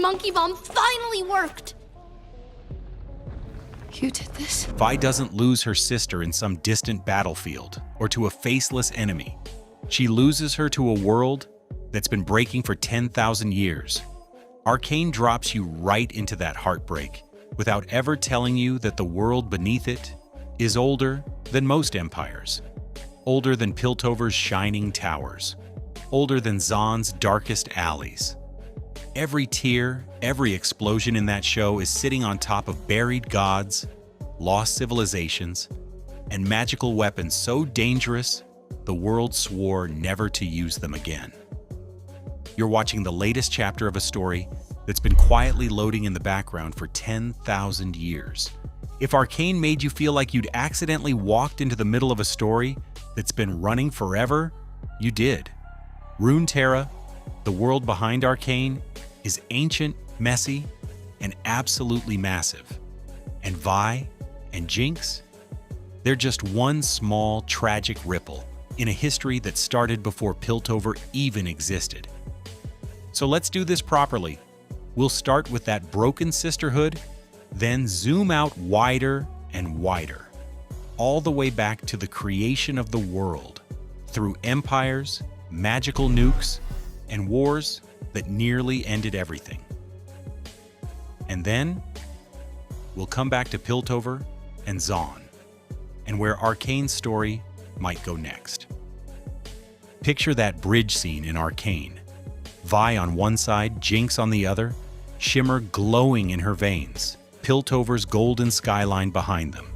monkey bomb finally worked! You did this? Vi doesn't lose her sister in some distant battlefield or to a faceless enemy. She loses her to a world that's been breaking for 10,000 years. Arcane drops you right into that heartbreak without ever telling you that the world beneath it is older than most empires, older than Piltover's shining towers, older than Zaun's darkest alleys. Every tear, every explosion in that show is sitting on top of buried gods, lost civilizations, and magical weapons so dangerous the world swore never to use them again. You're watching the latest chapter of a story that's been quietly loading in the background for 10,000 years. If Arcane made you feel like you'd accidentally walked into the middle of a story that's been running forever, you did. Runeterra, the world behind Arcane, is ancient, messy, and absolutely massive. And Vi and Jinx, they're just one small, tragic ripple in a history that started before Piltover even existed. So let's do this properly. We'll start with that broken sisterhood, then zoom out wider and wider, all the way back to the creation of the world, through empires, magical nukes, and wars that nearly ended everything. And then, we'll come back to Piltover and Zaun, and where Arcane's story might go next. Picture that bridge scene in Arcane. Vi on one side, Jinx on the other, shimmer glowing in her veins, Piltover's golden skyline behind them,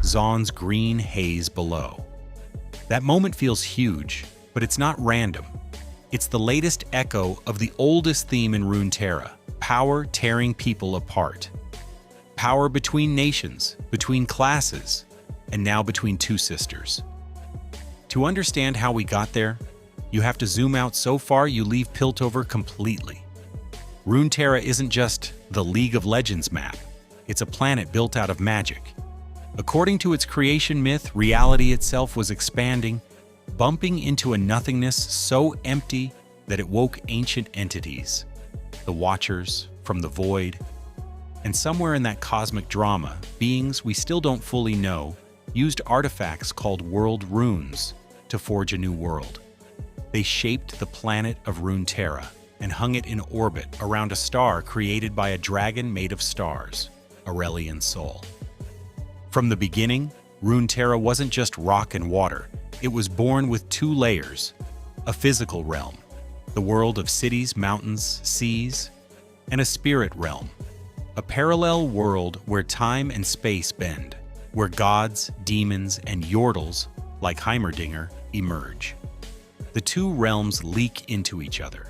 Zaun's green haze below. That moment feels huge, but it's not random. It's the latest echo of the oldest theme in Runeterra, power tearing people apart. Power between nations, between classes, and now between two sisters. To understand how we got there, you have to zoom out so far you leave Piltover completely. Runeterra isn't just the League of Legends map, it's a planet built out of magic. According to its creation myth, reality itself was expanding, bumping into a nothingness so empty that it woke ancient entities, the Watchers from the Void. And somewhere in that cosmic drama, beings we still don't fully know used artifacts called world runes to forge a new world. They shaped the planet of Runeterra and hung it in orbit around a star created by a dragon made of stars, Aurelian Sol. From the beginning, Runeterra wasn't just rock and water. It was born with two layers: a physical realm, the world of cities, mountains, seas, and a spirit realm, a parallel world where time and space bend, where gods, demons, and yordles, like Heimerdinger, emerge. The two realms leak into each other.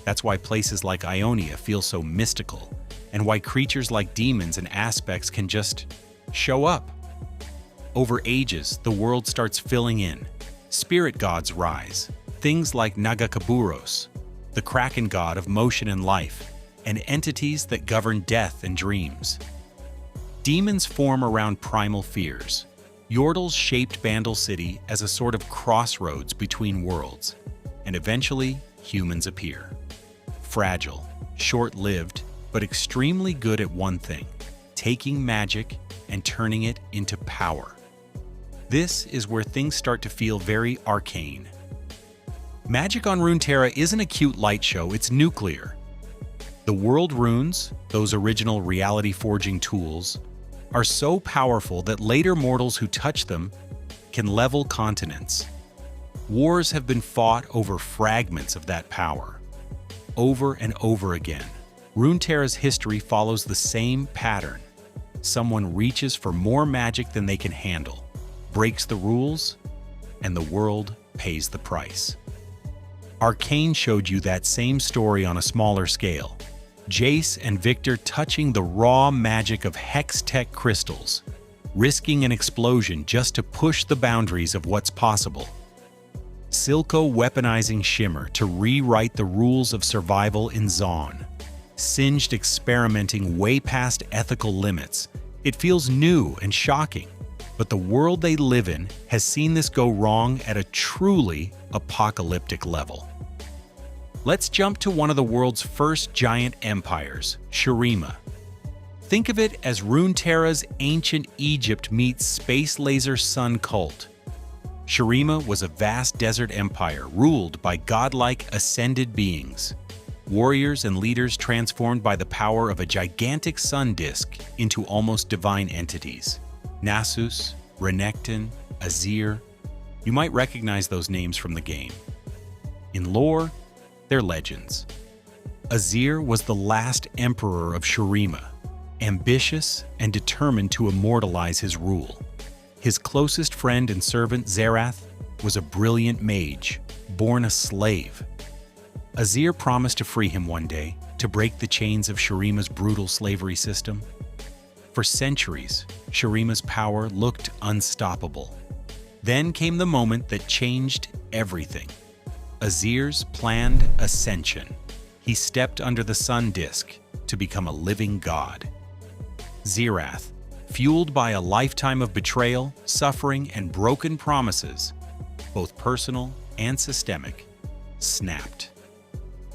That's why places like Ionia feel so mystical, and why creatures like demons and aspects can just show up. Over ages, the world starts filling in. Spirit gods rise, things like Nagakaburos, the kraken god of motion and life, and entities that govern death and dreams. Demons form around primal fears. Yordles shaped Bandle City as a sort of crossroads between worlds, and eventually humans appear. Fragile, short-lived, but extremely good at one thing: taking magic and turning it into power. This is where things start to feel very arcane. Magic on Runeterra isn't a cute light show, it's nuclear. The world runes, those original reality-forging tools, are so powerful that later mortals who touch them can level continents. Wars have been fought over fragments of that power. Over and over again, Runeterra's history follows the same pattern. Someone reaches for more magic than they can handle, breaks the rules, and the world pays the price. Arcane showed you that same story on a smaller scale. Jace and Victor touching the raw magic of Hex-Tech crystals, risking an explosion just to push the boundaries of what's possible. Silco weaponizing Shimmer to rewrite the rules of survival in Zaun. Singed experimenting way past ethical limits. It feels new and shocking, but the world they live in has seen this go wrong at a truly apocalyptic level. Let's jump to one of the world's first giant empires, Shurima. Think of it as Runeterra's ancient Egypt meets space laser sun cult. Shurima was a vast desert empire ruled by godlike ascended beings, warriors and leaders transformed by the power of a gigantic sun disk into almost divine entities. Nasus, Renekton, Azir. You might recognize those names from the game. In lore, they're legends. Azir was the last emperor of Shurima, ambitious and determined to immortalize his rule. His closest friend and servant Zerath was a brilliant mage, born a slave. Azir promised to free him one day to break the chains of Shurima's brutal slavery system. For centuries, Shurima's power looked unstoppable. Then came the moment that changed everything. Azir's planned ascension. He stepped under the sun disk to become a living god. Zerath, fueled by a lifetime of betrayal, suffering, and broken promises, both personal and systemic, snapped.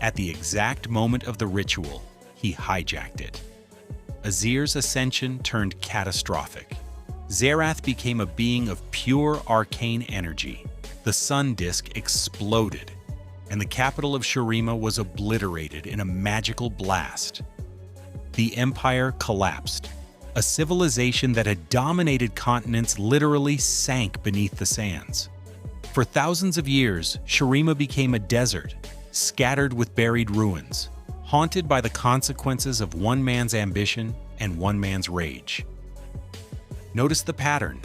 At the exact moment of the ritual, he hijacked it. Azir's ascension turned catastrophic. Zerath became a being of pure arcane energy. The sun disk exploded, and the capital of Shurima was obliterated in a magical blast. The empire collapsed. A civilization that had dominated continents literally sank beneath the sands. For thousands of years, Shurima became a desert, scattered with buried ruins, haunted by the consequences of one man's ambition and one man's rage. Notice the pattern: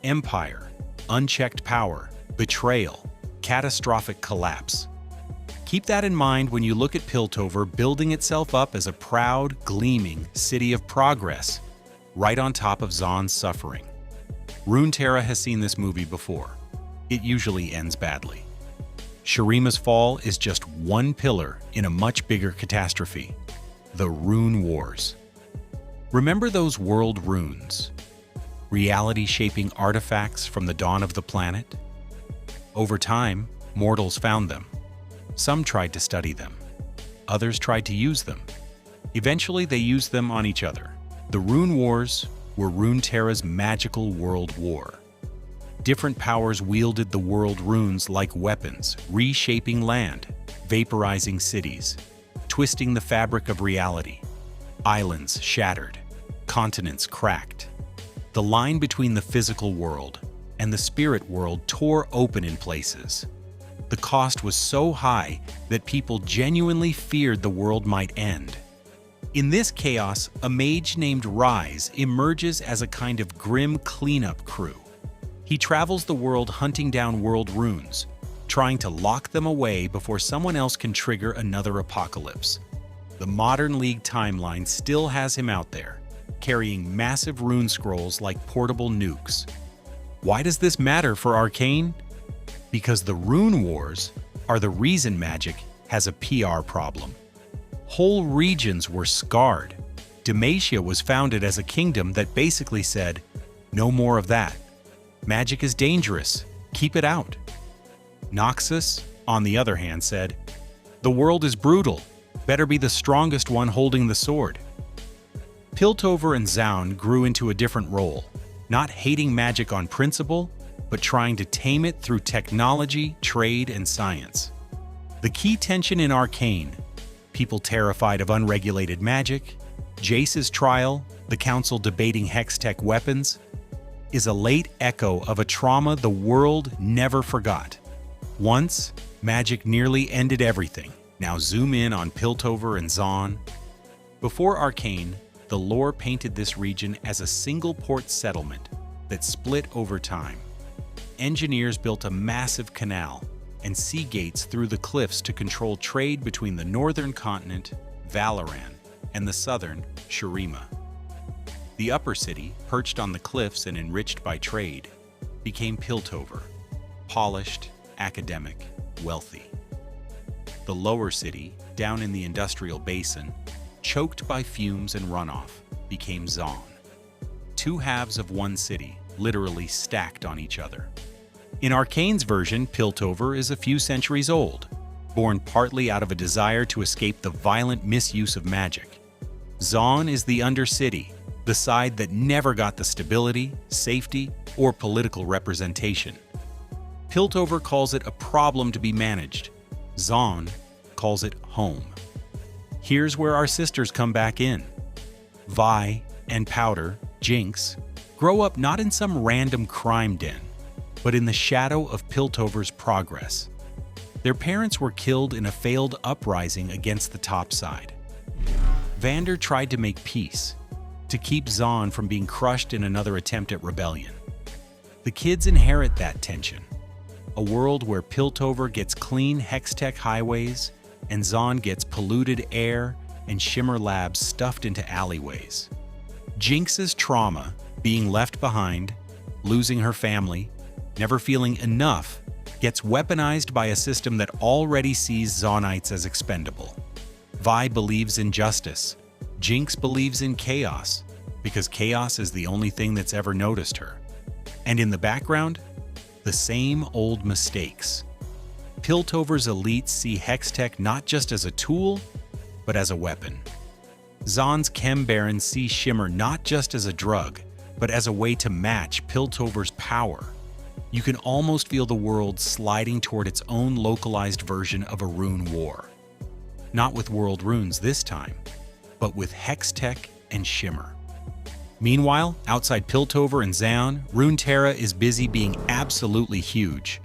empire, unchecked power, betrayal, catastrophic collapse. Keep that in mind when you look at Piltover building itself up as a proud, gleaming city of progress, right on top of Zaun's suffering. Runeterra has seen this movie before. It usually ends badly. Shurima's fall is just one pillar in a much bigger catastrophe: the Rune Wars. Remember those world runes? Reality-shaping artifacts from the dawn of the planet? Over time, mortals found them. Some tried to study them. Others tried to use them. Eventually, they used them on each other. The Rune Wars were Runeterra's magical world war. Different powers wielded the world runes like weapons, reshaping land, vaporizing cities, twisting the fabric of reality. Islands shattered, continents cracked. The line between the physical world and the spirit world tore open in places. The cost was so high that people genuinely feared the world might end. In this chaos, a mage named Rise emerges as a kind of grim cleanup crew. He travels the world hunting down world runes, trying to lock them away before someone else can trigger another apocalypse. The modern League timeline still has him out there, carrying massive rune scrolls like portable nukes. Why does this matter for Arcane? Because the Rune Wars are the reason magic has a PR problem. Whole regions were scarred. Demacia was founded as a kingdom that basically said, "No more of that. Magic is dangerous. Keep it out." Noxus, on the other hand, said, "The world is brutal. Better be the strongest one holding the sword." Piltover and Zaun grew into a different role, not hating magic on principle, but trying to tame it through technology, trade, and science. The key tension in Arcane: people terrified of unregulated magic, Jace's trial, the council debating hex-tech weapons, is a late echo of a trauma the world never forgot. Once, magic nearly ended everything. Now zoom in on Piltover and Zaun. Before Arcane, the lore painted this region as a single port settlement that split over time. Engineers built a massive canal and sea gates through the cliffs to control trade between the northern continent, Valoran, and the southern, Shurima. The upper city, perched on the cliffs and enriched by trade, became Piltover, polished, academic, wealthy. The lower city, down in the industrial basin, choked by fumes and runoff, became Zaun. Two halves of one city, literally stacked on each other. In Arcane's version, Piltover is a few centuries old. born partly out of a desire to escape the violent misuse of magic. Zaun is the Undercity, the side that never got the stability, safety, or political representation. Piltover calls it a problem to be managed. Zaun calls it home. Here's where our sisters come back in. Vi and Powder, Jinx, grow up not in some random crime den, but in the shadow of Piltover's progress. Their parents were killed in a failed uprising against the top side. Vander tried to make peace, to keep Zaun from being crushed in another attempt at rebellion. The kids inherit that tension, a world where Piltover gets clean Hextech highways and Zaun gets polluted air and Shimmer labs stuffed into alleyways. Jinx's trauma, being left behind, losing her family, never feeling enough, gets weaponized by a system that already sees Zaunites as expendable. Vi believes in justice. Jinx believes in chaos, because chaos is the only thing that's ever noticed her. And in the background, the same old mistakes. Piltover's elites see Hextech not just as a tool, but as a weapon. Zaun's Chem Barons see Shimmer not just as a drug, but as a way to match Piltover's power. You can almost feel the world sliding toward its own localized version of a rune war. Not with world runes this time, but with Hextech and Shimmer. Meanwhile, outside Piltover and Zaun, Runeterra is busy being absolutely huge.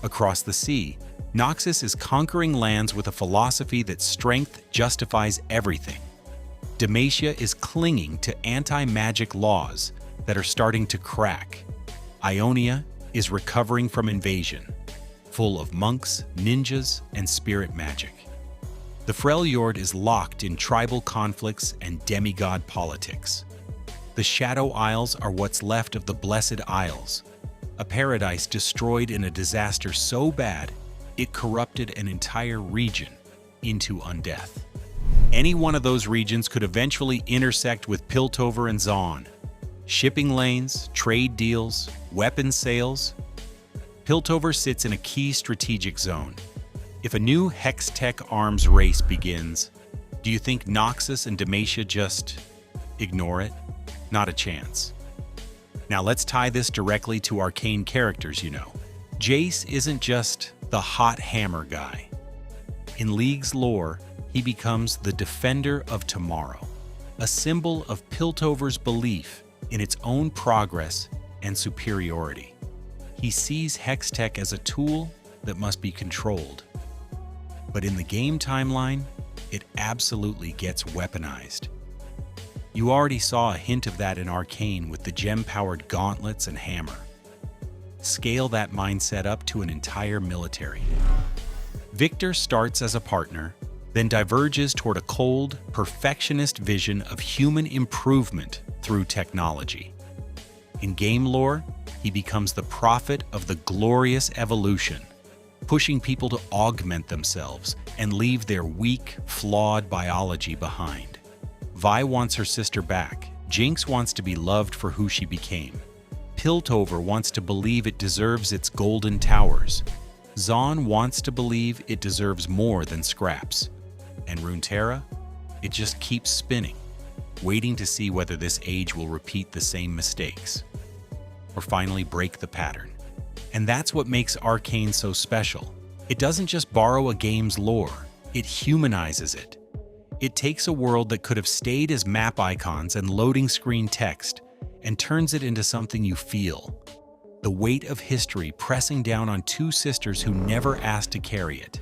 Across the sea, Noxus is conquering lands with a philosophy that strength justifies everything. Demacia is clinging to anti-magic laws that are starting to crack. Ionia is recovering from invasion, full of monks, ninjas, and spirit magic. The Freljord is locked in tribal conflicts and demigod politics. The Shadow Isles are what's left of the Blessed Isles, a paradise destroyed in a disaster so bad it corrupted an entire region into undeath. Any one of those regions could eventually intersect with Piltover and Zaun. Shipping lanes, trade deals, weapons sales. Piltover sits in a key strategic zone. If a new Hextech arms race begins, do you think Noxus and Demacia just ignore it? Not a chance. Now let's tie this directly to Arcane characters, you know. Jace isn't just the hot hammer guy. In League's lore, he becomes the Defender of Tomorrow, a symbol of Piltover's belief in its own progress and superiority. He sees Hextech as a tool that must be controlled. But in the game timeline, it absolutely gets weaponized. You already saw a hint of that in Arcane with the gem-powered gauntlets and hammer. Scale that mindset up to an entire military. Victor starts as a partner, then diverges toward a cold, perfectionist vision of human improvement through technology. In game lore, he becomes the prophet of the glorious evolution, pushing people to augment themselves and leave their weak, flawed biology behind. Vi wants her sister back. Jinx wants to be loved for who she became. Piltover wants to believe it deserves its golden towers. Zaun wants to believe it deserves more than scraps. And Runeterra, it just keeps spinning, waiting to see whether this age will repeat the same mistakes, or finally break the pattern. And that's what makes Arcane so special. It doesn't just borrow a game's lore, it humanizes it. It takes a world that could have stayed as map icons and loading screen text and turns it into something you feel. The weight of history pressing down on two sisters who never asked to carry it.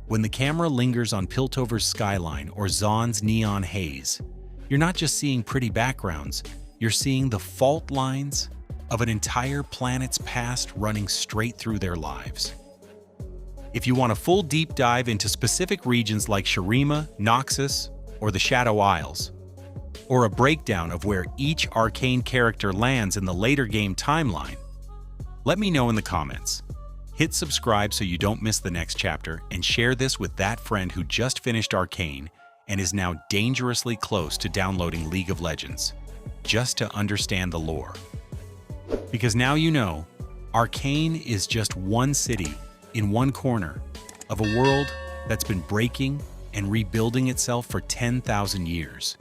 When the camera lingers on Piltover's skyline or Zaun's neon haze, you're not just seeing pretty backgrounds, you're seeing the fault lines of an entire planet's past running straight through their lives. If you want a full deep dive into specific regions like Shurima, Noxus, or the Shadow Isles, or a breakdown of where each Arcane character lands in the later game timeline, let me know in the comments. Hit subscribe so you don't miss the next chapter, and share this with that friend who just finished Arcane and is now dangerously close to downloading League of Legends, just to understand the lore. Because now you know, Arcane is just one city in one corner, of a world that's been breaking and rebuilding itself for 10,000 years.